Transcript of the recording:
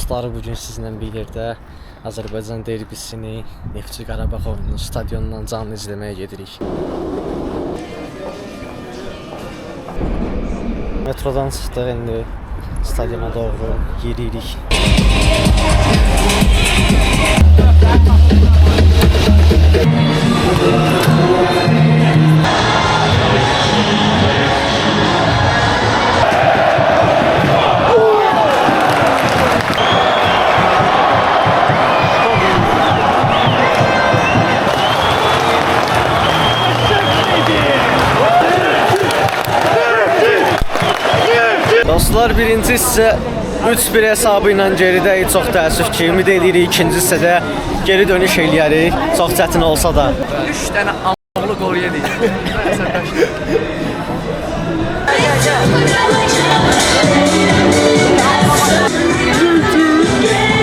dostları, bugün sizlə bir yerdə Azərbaycan derbisini Neftçi Qarabağ oyununu stadiondan canlı izləməyə gedirik. Metrodan çıxdıq, indi stadiona doğru yeriyirik. Dostlar, birinci hissə 3-1 hesabı ilə geridəyik. Çox təəssüf ki, ümid edirik ikinci hissədə geri dönüş eləyərik. Çox çətin olsa da. 3 dənə a**lı gol yedik. Əsəbləşdik.